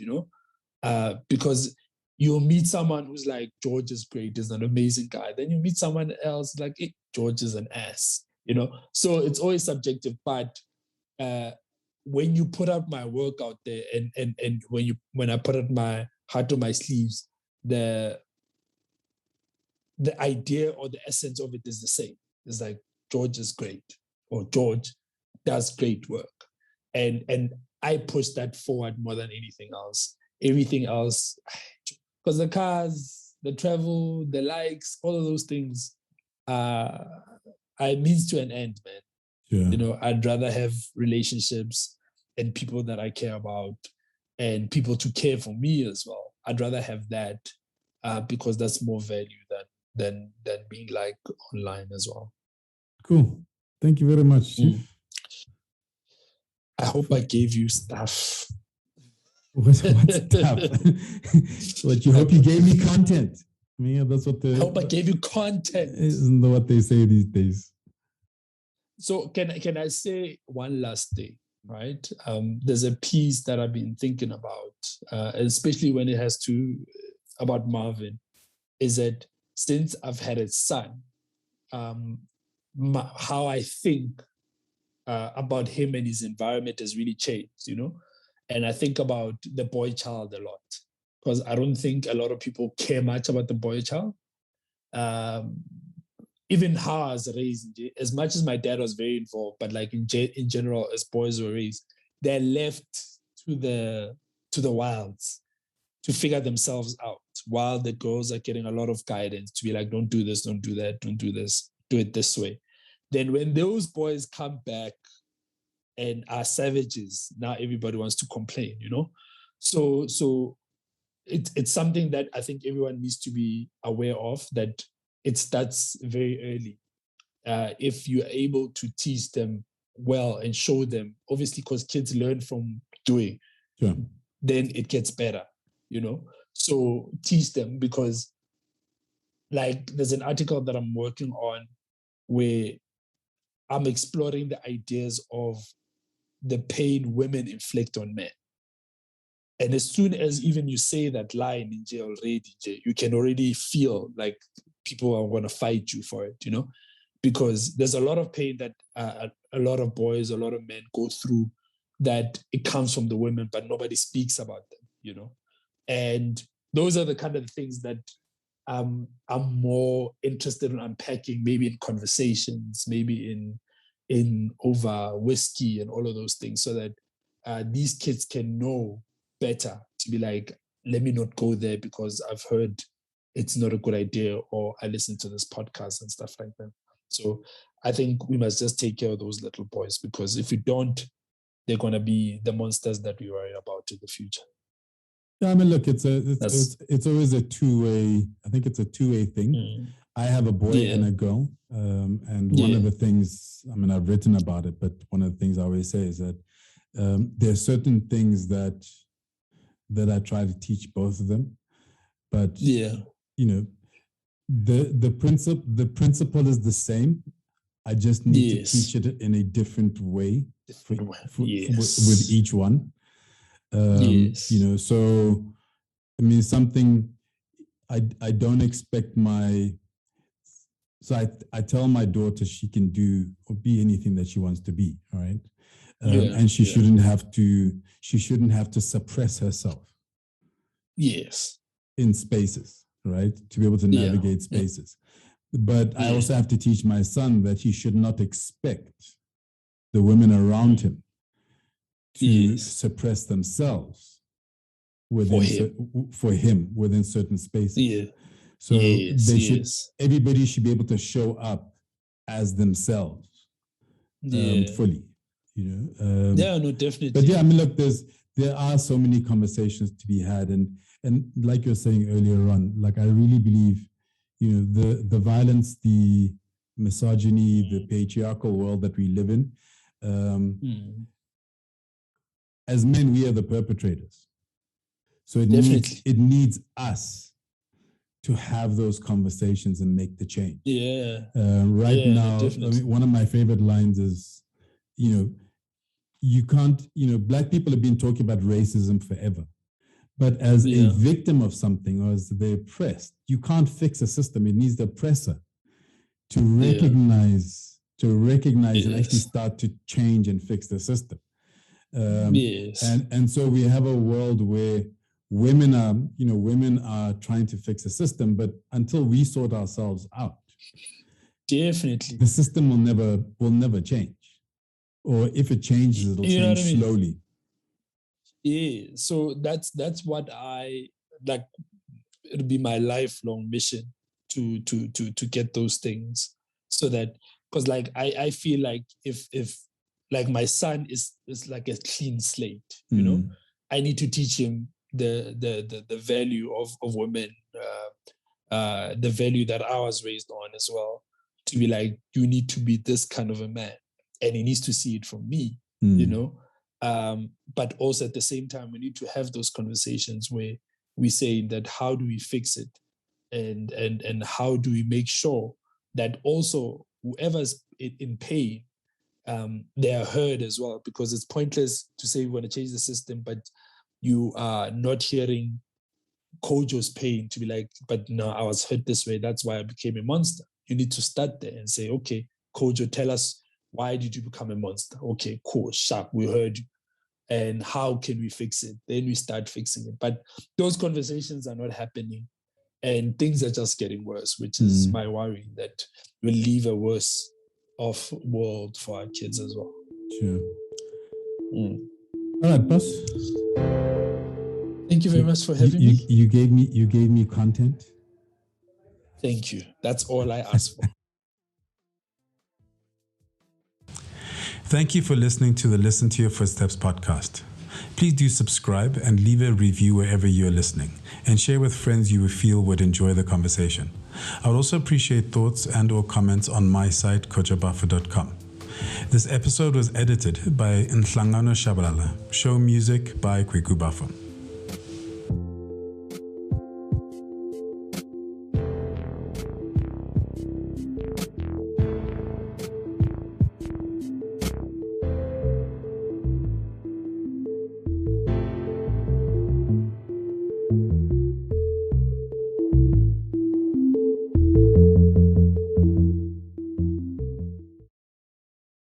because you'll meet someone who's like, George is great, is an amazing guy. Then you meet someone else like, hey, George is an ass, So it's always subjective. But when you put out my work out there and when I put out my heart on my sleeves, the idea or the essence of it is the same. It's like, George is great, or George does great work. And I push that forward more than anything else. Everything else, because the cars, the travel, the likes, all of those things are means to an end, man. Yeah. I'd rather have relationships and people that I care about and people to care for me as well. I'd rather have that because that's more value than being like online as well. Cool. Thank you very much, Chief. I hope I gave you stuff. What stuff? What, you hope you gave me content? I mean, that's what I hope I gave you content. Isn't that what they say these days? So can I say one last thing, right? There's a piece that I've been thinking about, especially when it has to about Marvin, is that since I've had a son, how I think about him and his environment has really changed, And I think about the boy child a lot because I don't think a lot of people care much about the boy child. Even how I was raised, as much as my dad was very involved, but like in general, as boys were raised, they're left to the wilds to figure themselves out, while the girls are getting a lot of guidance to be like, don't do this, don't do that, don't do this, do it this way. Then when those boys come back and are savages, now everybody wants to complain, So it's something that I think everyone needs to be aware of, that it starts very early. If you're able to teach them well and show them, obviously, because kids learn from doing, then it gets better, So teach them, because like there's an article that I'm working on where I'm exploring the ideas of the pain women inflict on men. And as soon as even you say that line in jail already, you can already feel like people are going to fight you for it, because there's a lot of pain that a lot of boys, a lot of men go through, that it comes from the women, but nobody speaks about them, And those are the kind of things that I'm more interested in unpacking, maybe in conversations, maybe in over whiskey and all of those things, so that these kids can know better, to be like, let me not go there because I've heard it's not a good idea, or I listen to this podcast and stuff like that. So I think we must just take care of those little boys, because if you don't, they're going to be the monsters that we worry about in the future. Yeah, I mean, look, it's always a two-way. I think it's a two-way thing. I have a boy and a girl, and one of the things, I mean, I've written about it, but one of the things I always say is that there are certain things that I try to teach both of them, but the principle is the same. I just need to teach it in a different way with each one. So I mean, something I don't expect I tell my daughter she can do or be anything that she wants to be, all right? And she shouldn't have to suppress herself. Yes. In spaces, right? To be able to navigate spaces. But I also have to teach my son that he should not expect the women around him to suppress themselves for him within certain spaces. Yeah. So everybody should be able to show up as themselves fully, no, definitely. But I mean, look, there are so many conversations to be had, and like you're saying earlier on, like I really believe, the violence, the misogyny, the patriarchal world that we live in, as men, we are the perpetrators. So it needs us to have those conversations and make the change. Right now, I mean, one of my favorite lines is, you can't, Black people have been talking about racism forever. But as a victim of something, or as the oppressed, you can't fix a system. It needs the oppressor to recognize and actually start to change and fix the system. And so we have a world where women are trying to fix a system, but until we sort ourselves out, definitely the system will never change. Or if it changes, it'll change slowly. Yeah, so that's what I like. It'll be my lifelong mission to get those things, so that, because like I feel like if like my son is like a clean slate, I need to teach him the value of women, the value that I was raised on as well, to be like, you need to be this kind of a man, and he needs to see it from me, but also at the same time, we need to have those conversations where we say that how do we fix it, and how do we make sure that also whoever's in pain, they are heard as well, because it's pointless to say we want to change the system, but you are not hearing Kojo's pain to be like, but no, I was hurt this way, that's why I became a monster. You need to start there and say, okay, Kojo, tell us, why did you become a monster? Okay, cool, sharp, we heard you. And how can we fix it? Then we start fixing it. But those conversations are not happening, and things are just getting worse, which is my worry, that we'll leave a worse off world for our kids as well. Sure. All right, boss. Thank you very much for having me. You gave me content. Thank you. That's all I asked for. Thank you for listening to the Listen to Your Footsteps podcast. Please do subscribe and leave a review wherever you're listening, and share with friends you feel would enjoy the conversation. I would also appreciate thoughts and or comments on my site, kojabafo.com. This episode was edited by Nhlangano Shabalala. Show music by Kwiku Bafo.